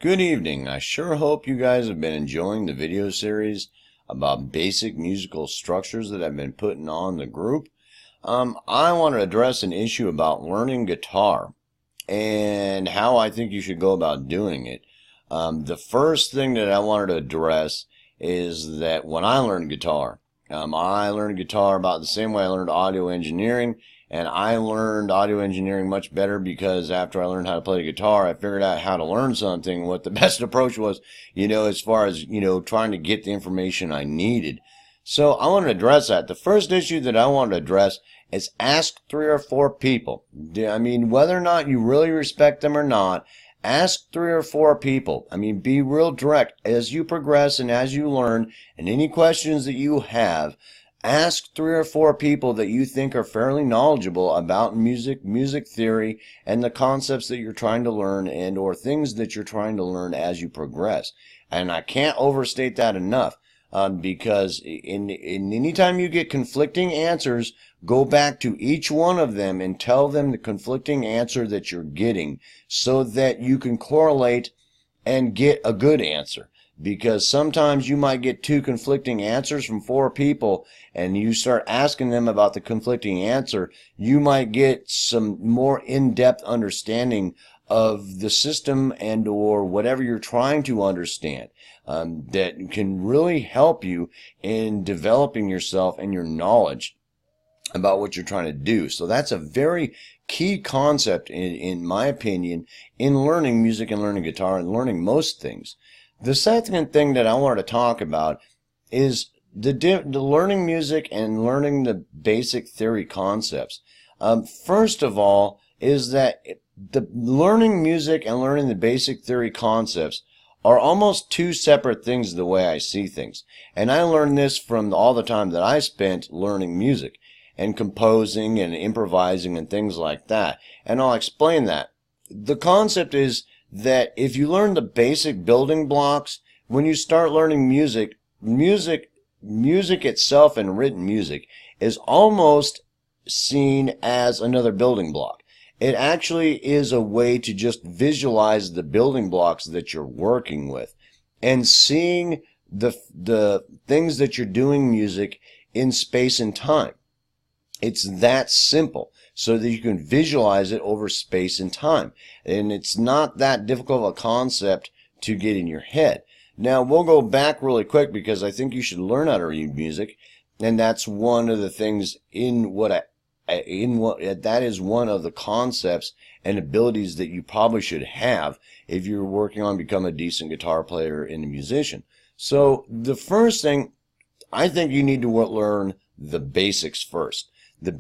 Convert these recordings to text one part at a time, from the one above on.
Good evening. I sure hope you guys have been enjoying the video series about basic musical structures that I've been putting on the group. I want to address an issue about learning guitar and how I think you should go about doing it. The first thing that I wanted to address is that when I learned guitar about the same way I learned audio engineering. And I learned audio engineering much better because after I learned how to play the guitar, I figured out how to learn something, what the best approach was, as far as, trying to get the information I needed. So I want to address that. The first issue that I want to address is ask 3 or 4 people. I mean, whether or not you really respect them or not, ask 3 or 4 people. I mean, be real direct as you progress and as you learn, and any questions that you have, ask 3 or 4 people that you think are fairly knowledgeable about music theory, and the concepts that you're trying to learn and or things that you're trying to learn as you progress. And I can't overstate that enough, because in any time you get conflicting answers, go back to each one of them and tell them the conflicting answer that you're getting so that you can correlate and get a good answer. Because sometimes you might get 2 conflicting answers from 4 people, and you start asking them about the conflicting answer, you might get some more in-depth understanding of the system and or whatever you're trying to understand, that can really help you in developing yourself and your knowledge about what you're trying to do. So that's a very key concept, in my opinion, in learning music and learning guitar and learning most things. The second thing that I want to talk about is the learning music and learning the basic theory concepts. First of all, is that the learning music and learning the basic theory concepts are almost 2 separate things the way I see things. And I learned this from all the time that I spent learning music and composing and improvising and things like that. And I'll explain that. The concept is that if you learn the basic building blocks, when you start learning music itself and written music is almost seen as another building block. It actually is a way to just visualize the building blocks that you're working with and seeing the things that you're doing music in space and time. It's that simple, so that you can visualize it over space and time. And it's not that difficult of a concept to get in your head. Now, we'll go back really quick because I think you should learn how to read music. And that's one of the things that is one of the concepts and abilities that you probably should have if you're working on becoming a decent guitar player and a musician. So the first thing, I think you need to learn the basics first. The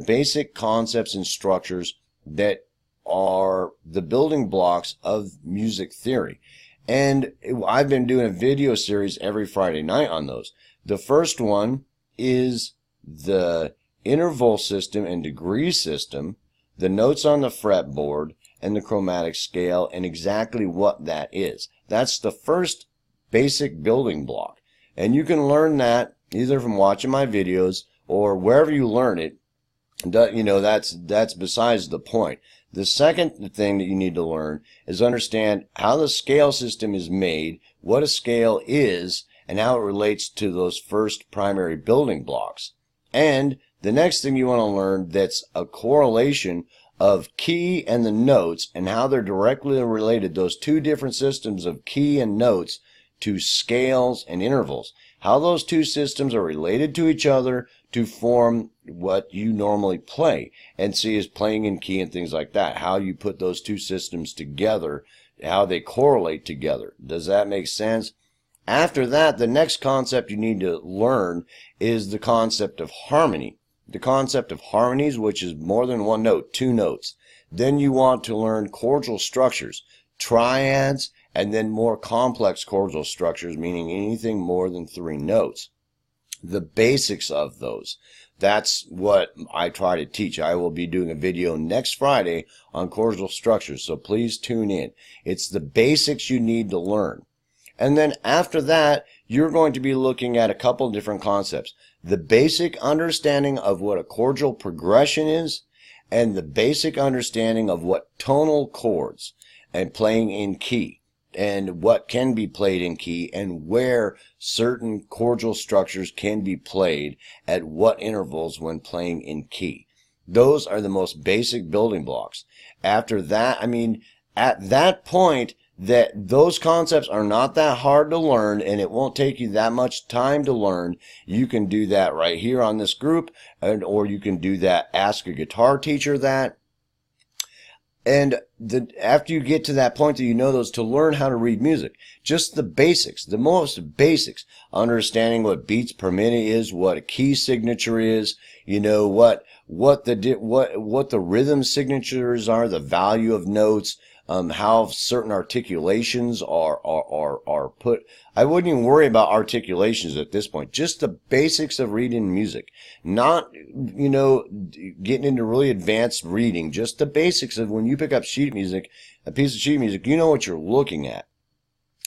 basic concepts and structures that are the building blocks of music theory. And I've been doing a video series every Friday night on those. The first one is the interval system and degree system, the notes on the fretboard, and the chromatic scale, and exactly what that is. That's the first basic building block. And you can learn that either from watching my videos or wherever you learn it. That's besides the point. The second thing that you need to learn is understand how the scale system is made, what a scale is, and how it relates to those first primary building blocks. And the next thing you want to learn, that's a correlation of key and the notes and how they're directly related, those 2 different systems of key and notes, to scales and intervals. How those 2 systems are related to each other to form what you normally play and see as playing in key and things like that. How you put those 2 systems together, how they correlate together. Does that make sense? After that, the next concept you need to learn is the concept of harmony. The concept of harmonies, which is more than 1 note, 2 notes. Then you want to learn chordal structures, triads, and then more complex chordal structures, meaning anything more than 3 notes. The basics of those. That's what I try to teach. I will be doing a video next Friday on chordal structures, so please tune in. It's the basics you need to learn. And then after that, you're going to be looking at a couple different concepts. The basic understanding of what a chordal progression is, and the basic understanding of what tonal chords. and playing in key, and what can be played in key, and where certain chordal structures can be played at what intervals when playing in key. Those are the most basic building blocks. After that, I mean, at that point, that those concepts are not that hard to learn, and it won't take you that much time to learn. You can do that right here on this group, or you can do that, ask a guitar teacher that. And after you get to that point that you know those, to learn how to read music, just the basics, the most basics, understanding what beats per minute is, what a key signature is, you know, what the rhythm signatures are, the value of notes, how certain articulations are put. I wouldn't even worry about articulations at this point. Just the basics of reading music, not, you know, getting into really advanced reading. Just the basics of when you pick up sheet music, a piece of sheet music, you know what you're looking at,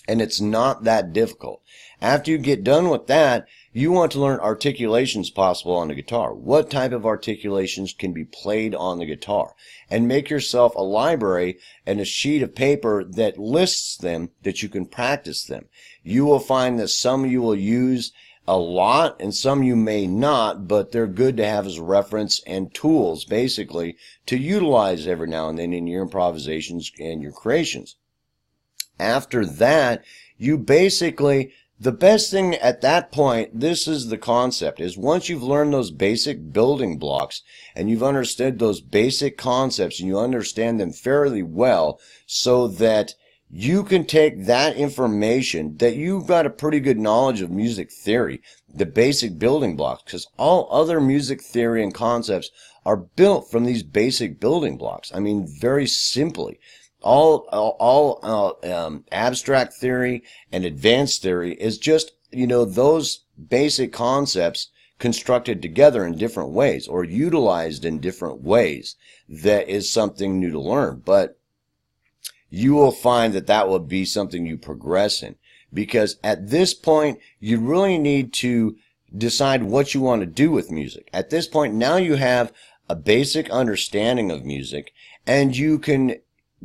and it's not that difficult. After you get done with that, you want to learn articulations possible on the guitar. What type of articulations can be played on the guitar? And make yourself a library and a sheet of paper that lists them, that you can practice them. You will find that some you will use a lot and some you may not, but they're good to have as reference and tools, basically, to utilize every now and then in your improvisations and your creations. After that, you basically, the best thing at that point, this is the concept, is once you've learned those basic building blocks and you've understood those basic concepts and you understand them fairly well, so that you can take that information, that you've got a pretty good knowledge of music theory, the basic building blocks, because all other music theory and concepts are built from these basic building blocks. I mean, very simply. All abstract theory and advanced theory is just, you know, those basic concepts constructed together in different ways or utilized in different ways. That is something new to learn, but you will find that that will be something you progress in, because at this point you really need to decide what you want to do with music. At this point, now you have a basic understanding of music, and you can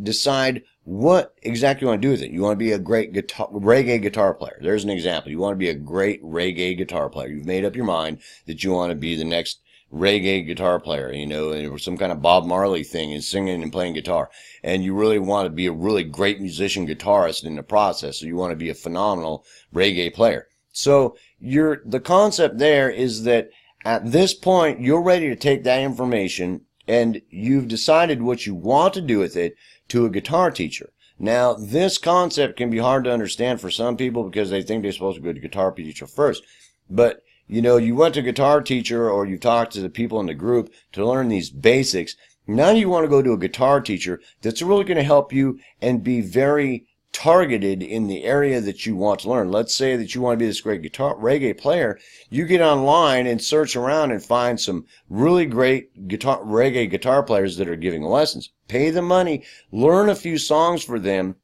decide what exactly you want to do with it. You want to be a great reggae guitar player. There's an example. You want to be a great reggae guitar player. You've made up your mind that you want to be the next reggae guitar player, you know, or some kind of Bob Marley thing and singing and playing guitar. And you really want to be a really great musician guitarist in the process. So you want to be a phenomenal reggae player. So the concept there is that at this point, you're ready to take that information and you've decided what you want to do with it to a guitar teacher. Now, this concept can be hard to understand for some people because they think they're supposed to go to a guitar teacher first. But, you know, you went to a guitar teacher or you talked to the people in the group to learn these basics. Now you want to go to a guitar teacher that's really going to help you and be very targeted in the area that you want to learn. Let's say that you want to be this great reggae player. You get online and search around and find some really great reggae guitar players that are giving lessons. Pay the money, learn a few songs for them,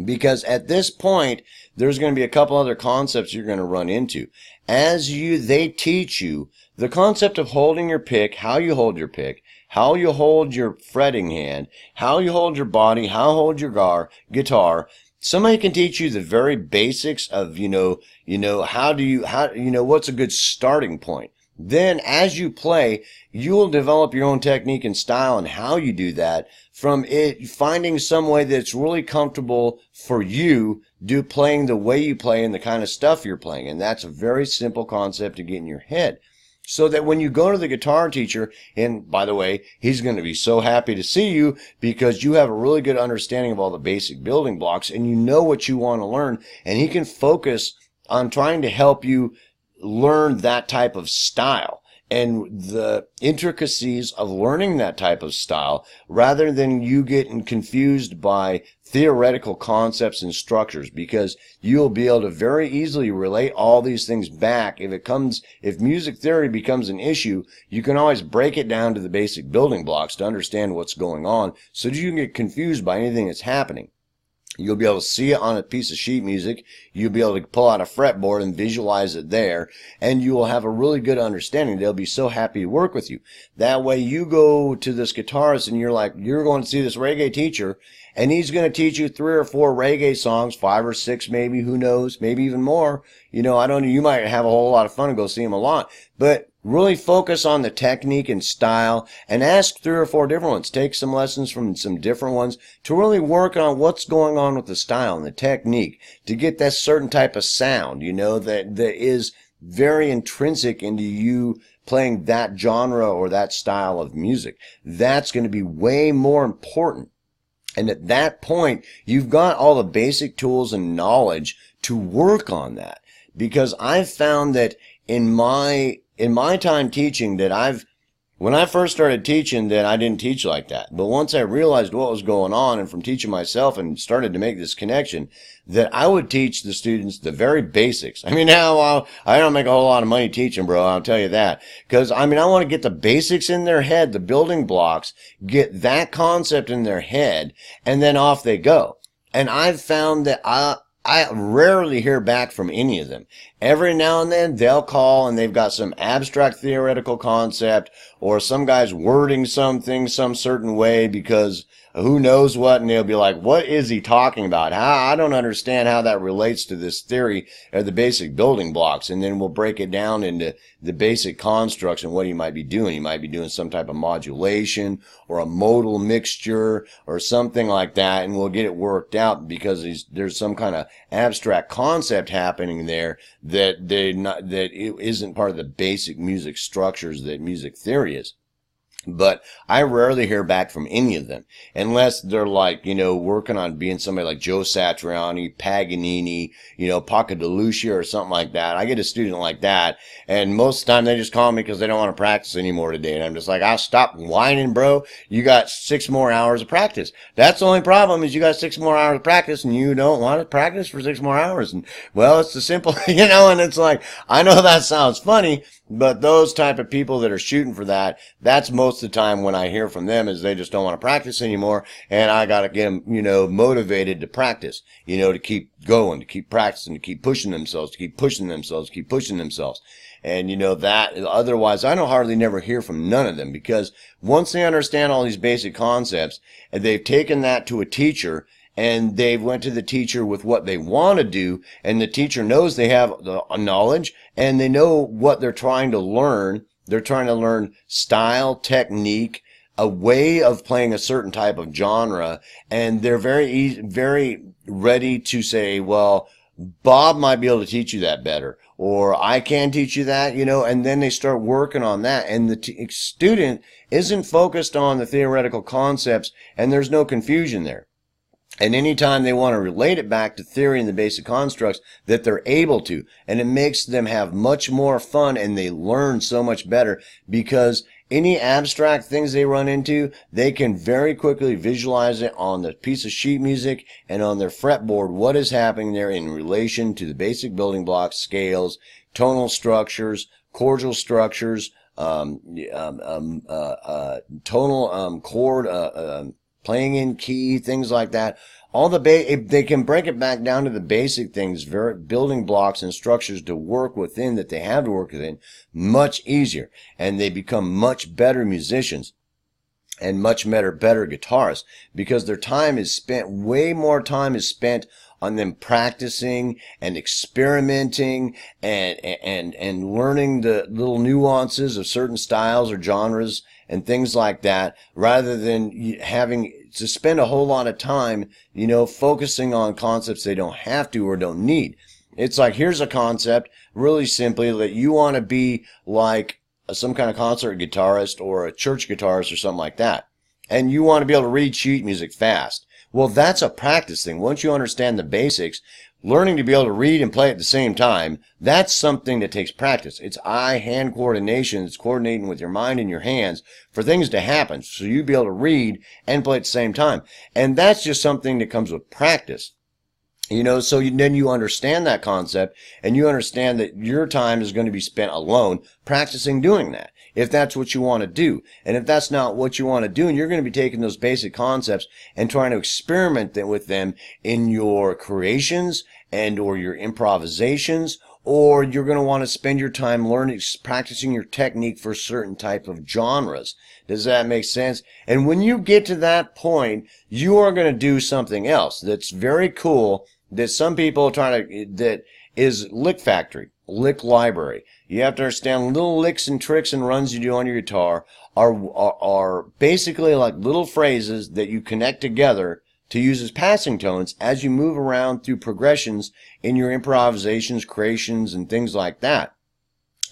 because at this point there's going to be a couple other concepts you're going to run into. They teach you the concept of holding your pick, how you hold your pick, how you hold your fretting hand, how you hold your body, how you hold your guitar. Somebody can teach you the very basics of, what's a good starting point. Then as you play, you will develop your own technique and style and how you do that from it, finding some way that's really comfortable for you, playing the way you play and the kind of stuff you're playing. And that's a very simple concept to get in your head. So that when you go to the guitar teacher, and by the way, he's going to be so happy to see you because you have a really good understanding of all the basic building blocks and you know what you want to learn, and he can focus on trying to help you learn that type of style and the intricacies of learning that type of style, rather than you getting confused by theoretical concepts and structures, because you'll be able to very easily relate all these things back. If music theory becomes an issue, you can always break it down to the basic building blocks to understand what's going on, so that you can get confused by anything that's happening. You'll be able to see it on a piece of sheet music. You'll be able to pull out a fretboard and visualize it there. And you will have a really good understanding. They'll be so happy to work with you. That way you go to this guitarist and you're going to see this reggae teacher and he's going to teach you 3 or 4 reggae songs, 5 or 6 maybe, who knows, maybe even more. I don't know, you might have a whole lot of fun and go see him a lot, but really focus on the technique and style and ask 3 or 4 different ones. Take some lessons from some different ones to really work on what's going on with the style and the technique to get that certain type of sound, that is very intrinsic into you playing that genre or that style of music. That's going to be way more important. And at that point, you've got all the basic tools and knowledge to work on that. Because I've found that in my time teaching when I first started teaching, that I didn't teach like that. But once I realized what was going on, and from teaching myself and started to make this connection, that I would teach the students the very basics. Now I don't make a whole lot of money teaching, bro. I'll tell you that. Because, I want to get the basics in their head, the building blocks, get that concept in their head, and then off they go. And I've found that I rarely hear back from any of them. Every now and then they'll call and they've got some abstract theoretical concept, or some guy's wording something some certain way because who knows what, and they'll be like, what is he talking about? I don't understand how that relates to this theory or the basic building blocks. And then we'll break it down into the basic constructs and what he might be doing. He might be doing some type of modulation or a modal mixture or something like that, and we'll get it worked out because there's some kind of abstract concept happening there that it isn't part of the basic music structures that music theory is. But I rarely hear back from any of them unless they're like, working on being somebody like Joe Satriani, Paganini, Paco de Lucia or something like that. I get a student like that, and most of the time they just call me because they don't want to practice anymore today. And I'm just like, I'll stop whining, bro. You got 6 more hours of practice. That's the only problem, is you got 6 more hours of practice and you don't want to practice for 6 more hours. And well, it's the simple, and it's like, I know that sounds funny, but those type of people that are shooting for that, that's most of the time when I hear from them, is they just don't want to practice anymore. And I got to get them, motivated to practice, to keep going, to keep practicing, to keep pushing themselves, to keep pushing themselves, to keep pushing themselves. And that otherwise I don't hardly never hear from none of them, because once they understand all these basic concepts and they've taken that to a teacher, and they went to the teacher with what they want to do, and the teacher knows they have the knowledge and they know what they're trying to learn. They're trying to learn style, technique, a way of playing a certain type of genre, and they're very ready to say, well, Bob might be able to teach you that better, or I can teach you that, and then they start working on that. And the student isn't focused on the theoretical concepts, and there's no confusion there. And anytime they want to relate it back to theory and the basic constructs, that they're able to. And it makes them have much more fun, and they learn so much better, because any abstract things they run into, they can very quickly visualize it on the piece of sheet music and on their fretboard, what is happening there in relation to the basic building blocks, scales, tonal structures, chordal structures, tonal chord, playing in key, things like that. All they can break it back down to the basic things, very building blocks and structures to work within, that they have to work within, much easier. And they become much better musicians and much better guitarists, because their time is spent, way more time is spent on them practicing and experimenting and learning the little nuances of certain styles or genres and things like that, rather than having to spend a whole lot of time, focusing on concepts they don't have to or don't need. It's like, here's a concept, really simply, that you want to be like some kind of concert guitarist or a church guitarist or something like that. And you want to be able to read sheet music fast. Well, that's a practice thing. Once you understand the basics, learning to be able to read and play at the same time, that's something that takes practice. It's eye-hand coordination. It's coordinating with your mind and your hands for things to happen, so you be able to read and play at the same time. And that's just something that comes with practice. So then you understand that concept, and you understand that your time is going to be spent alone practicing doing that, if that's what you want to do. And if that's not what you want to do, and you're going to be taking those basic concepts and trying to experiment with them in your creations and or your improvisations, or you're going to want to spend your time learning, practicing your technique for certain type of genres. Does that make sense? And when you get to that point, you are going to do something else that's very cool that some people are trying to, that is lick factory, lick library. You have to understand little licks and tricks and runs you do on your guitar are basically like little phrases that you connect together to use as passing tones as you move around through progressions in your improvisations, creations, and things like that.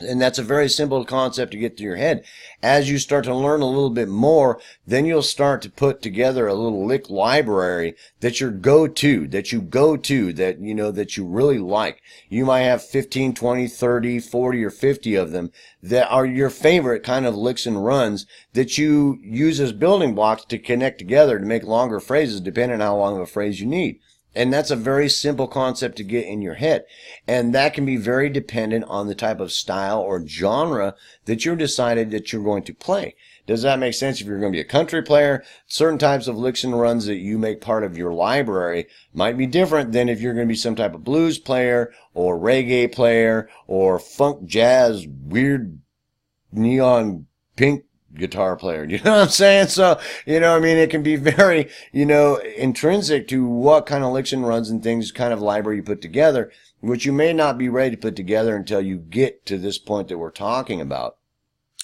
And that's a very simple concept to get through your head. As you start to learn a little bit more, then you'll start to put together a little lick library that you go to, that you know, that you really like. You might have 15, 20, 30, 40, or 50 of them that are your favorite kind of licks and runs that you use as building blocks to connect together to make longer phrases, depending on how long of a phrase you need. And that's a very simple concept to get in your head. And that can be very dependent on the type of style or genre that you're decided that you're going to play. Does that make sense? If you're going to be a country player, certain types of licks and runs that you make part of your library might be different than if you're going to be some type of blues player or reggae player or funk jazz, weird neon pink guitar player. You know what I'm saying? So, you know, I mean, it can be very, you know, intrinsic to what kind of licks and runs and things, kind of library you put together, which you may not be ready to put together until you get to this point that we're talking about.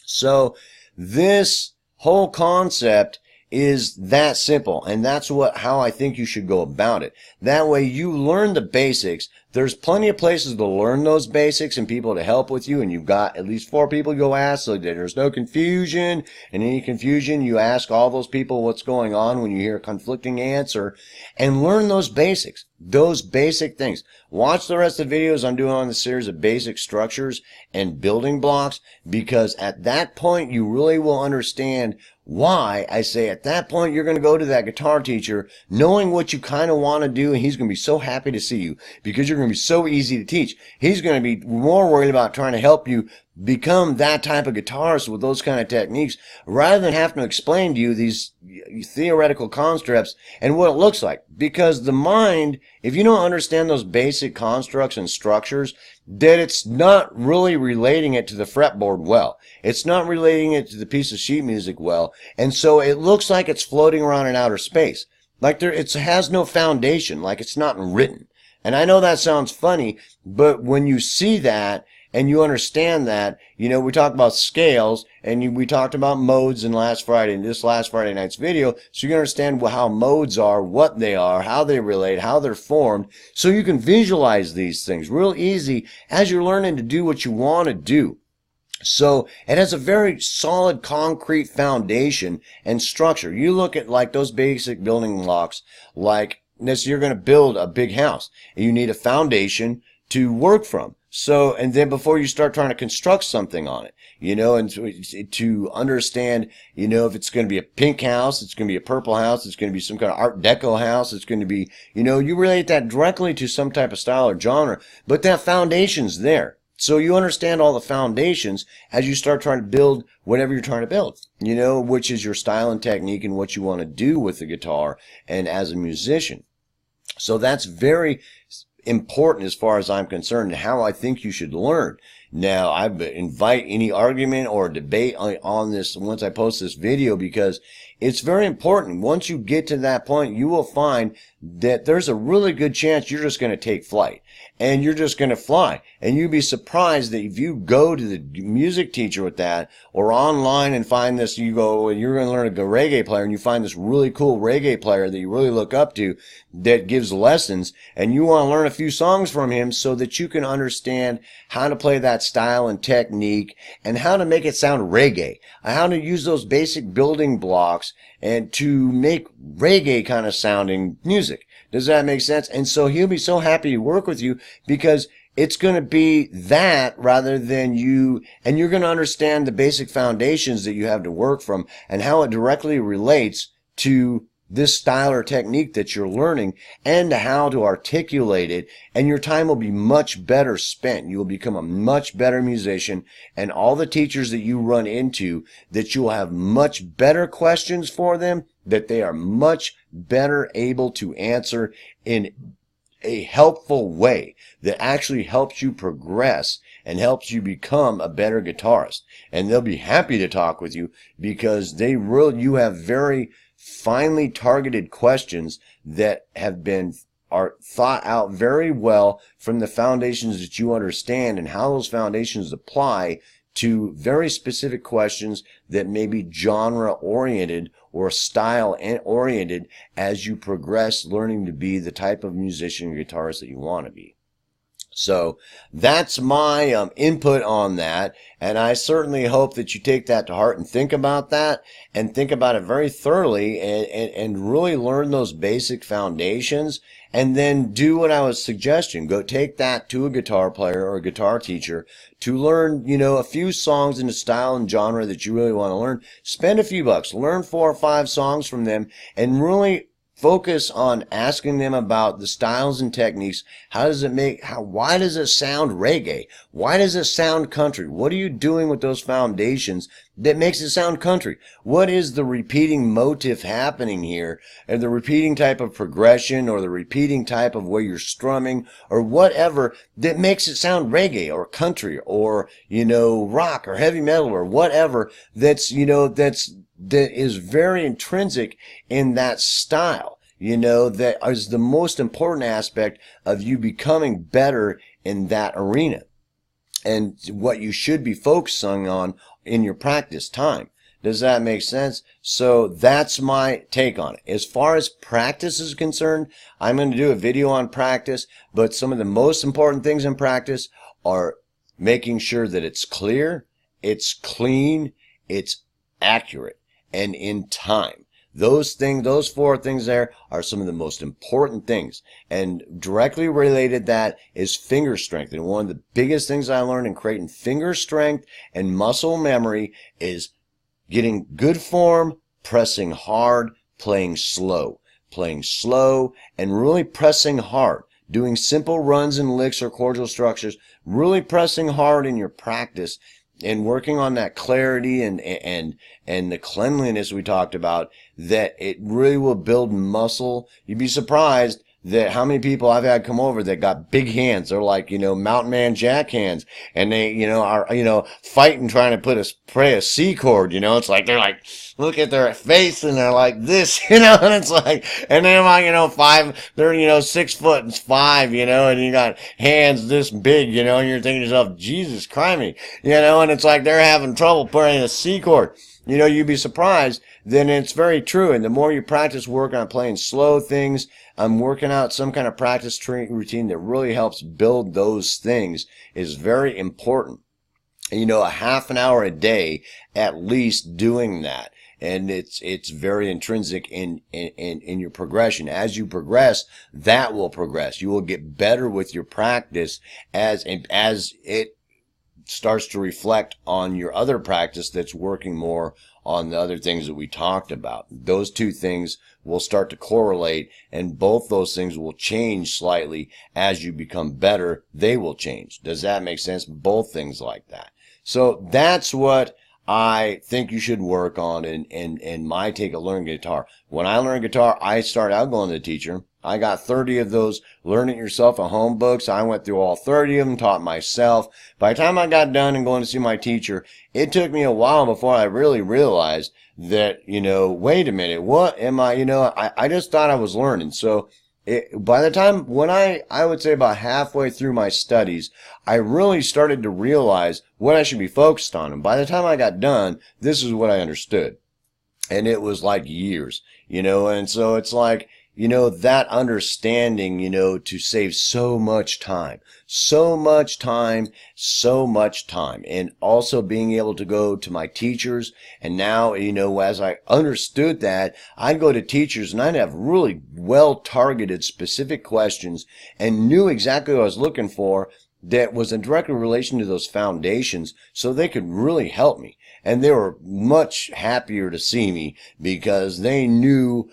So this whole concept is that simple, and that's how I think you should go about it. That way you learn the basics. There's plenty of places to learn those basics and people to help with you, and you've got at least 4 people you go ask so that there's no confusion. And any confusion, you ask all those people what's going on when you hear a conflicting answer, and learn those basics, those basic things. Watch the rest of the videos I'm doing on the series of basic structures and building blocks, because at that point you really will understand why I say at that point you're going to go to that guitar teacher knowing what you kind of want to do, and he's going to be so happy to see you because you're going to be so easy to teach. He's going to be more worried about trying to help you become that type of guitarist with those kind of techniques rather than having to explain to you these theoretical constructs and what it looks like. Because the mind, if you don't understand those basic constructs and structures, then it's not really relating it to the fretboard well. It's not relating it to the piece of sheet music well. And so it looks like it's floating around in outer space. Like it has no foundation, like it's not written. And I know that sounds funny, but when you see that and you understand that, you know, we talked about scales and we talked about modes in this last Friday night's video, so you can understand how modes are, what they are, how they relate, how they're formed, so you can visualize these things real easy as you're learning to do what you want to do. So it has a very solid concrete foundation and structure. You look at like those basic building blocks, like this, you're going to build a big house. You need a foundation to work from. So, and then before you start trying to construct something on it, you know, and to understand, you know, if it's going to be a pink house, it's going to be a purple house, it's going to be some kind of Art Deco house, it's going to be, you know, you relate that directly to some type of style or genre, but that foundation's there. So you understand all the foundations as you start trying to build whatever you're trying to build, you know, which is your style and technique and what you want to do with the guitar and as a musician. So that's very important as far as I'm concerned, and how I think you should learn. Now, I invite any argument or debate on this once I post this video, because it's very important. Once you get to that point, you will find that there's a really good chance you're just going to take flight and you're just going to fly. And you'd be surprised that if you go to the music teacher with that, or online and find this, you go and you're going to learn a reggae player and you find this really cool reggae player that you really look up to that gives lessons, and you want to learn a few songs from him so that you can understand how to play that style and technique and how to make it sound reggae, how to use those basic building blocks and to make reggae kind of sounding music. Does that make sense? And so he'll be so happy to work with you because it's going to be that rather than you, and you're going to understand the basic foundations that you have to work from and how it directly relates to this style or technique that you're learning and how to articulate it, and your time will be much better spent. You will become a much better musician, and all the teachers that you run into, that you will have much better questions for them, that they are much better able to answer in a helpful way that actually helps you progress and helps you become a better guitarist. And they'll be happy to talk with you because you have very finely targeted questions that are thought out very well from the foundations that you understand and how those foundations apply to very specific questions that may be genre oriented or style oriented as you progress learning to be the type of musician or guitarist that you want to be. So that's my input on that, and I certainly hope that you take that to heart and think about that and think about it very thoroughly and really learn those basic foundations, and then do what I was suggesting. Go take that to a guitar player or a guitar teacher to learn, a few songs in the style and genre that you really want to learn. Spend a few bucks, learn 4 or 5 songs from them, and really focus on asking them about the styles and techniques. Why does it sound reggae? Why does it sound country? What are you doing with those foundations that makes it sound country? What is the repeating motif happening here? And the repeating type of progression or the repeating type of where you're strumming or whatever that makes it sound reggae or country or, rock or heavy metal or whatever that is very intrinsic in that style, that is the most important aspect of you becoming better in that arena and what you should be focusing on in your practice time. Does that make sense? So that's my take on it. As far as practice is concerned, I'm going to do a video on practice, but some of the most important things in practice are making sure that it's clear, it's clean, it's accurate, and in time. Those 4 things there are some of the most important things. And directly related that is finger strength. And one of the biggest things I learned in creating finger strength and muscle memory is getting good form, pressing hard, playing slow, and really pressing hard. Doing simple runs and licks or chordal structures, really pressing hard in your practice and working on that clarity and the cleanliness we talked about, that it really will build muscle. You'd be surprised that how many people I've had come over that got big hands. They're like, Mountain Man Jack hands, and they, are, fighting trying to play a C chord, it's like, they're like, look at their face and they're like this, and it's like, and then I'm like, they're, 6 foot and 5, and you got hands this big, and you're thinking to yourself, Jesus Christ, and it's like they're having trouble playing a C chord. You'd be surprised. Then it's very true. And the more you practice working on playing slow things, working out some kind of practice routine that really helps build those things is very important. A half an hour a day at least doing that. And it's very intrinsic in your progression. As you progress, that will progress. You will get better with your practice as it starts to reflect on your other practice that's working more on the other things that we talked about. Those 2 things will start to correlate, and both those things will change slightly as you become better. They will change. Does that make sense? Both things like that. So that's what I think you should work on in my take of learning guitar. When I learned guitar, I started out going to the teacher. I got 30 of those Learn It Yourself at Home books. I went through all 30 of them, taught myself. By the time I got done and going to see my teacher, it took me a while before I really realized that, wait a minute, what am I just thought I was learning. So by the time when I would say about halfway through my studies, I really started to realize what I should be focused on. And by the time I got done, this is what I understood. And it was like years, and so it's like, that understanding, to save so much time, and also being able to go to my teachers. And now, as I understood that, I'd go to teachers and I'd have really well targeted specific questions and knew exactly what I was looking for that was in direct relation to those foundations, so they could really help me. And they were much happier to see me because they knew,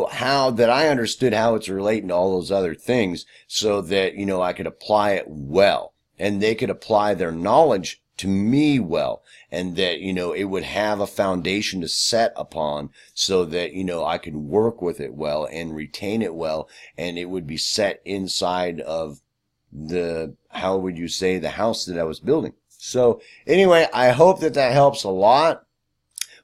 how that I understood how it's relating to all those other things, so that, I could apply it well. And they could apply their knowledge to me well, and that, it would have a foundation to set upon so that, I could work with it well and retain it well, and it would be set inside of how would you say, the house that I was building. So anyway, I hope that helps a lot,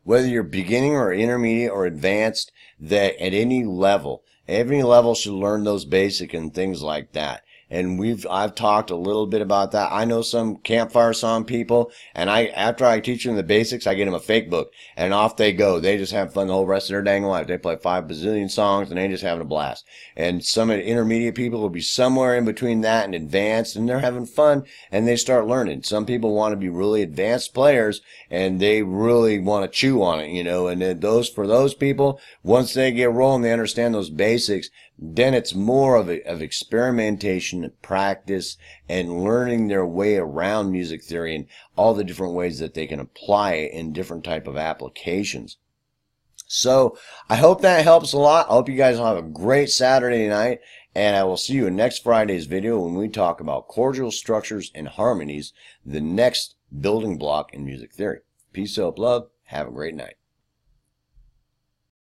whether you're beginning or intermediate or advanced, that at any level should learn those basic and things like that. And I've talked a little bit about that. I know some campfire song people, and after I teach them the basics, I get them a fake book, and off they go. They just have fun the whole rest of their dang life. They play 5 bazillion songs, and they just having a blast. And some intermediate people will be somewhere in between that and advanced, and they're having fun, and they start learning. Some people want to be really advanced players, and they really want to chew on it, and for those people, once they get rolling, they understand those basics, then it's more of experimentation and practice and learning their way around music theory and all the different ways that they can apply it in different type of applications. So I hope that helps a lot. I hope you guys will have a great Saturday night, and I will see you in next Friday's video when we talk about chordal structures and harmonies, the next building block in music theory. Peace, hope, love. Have a great night.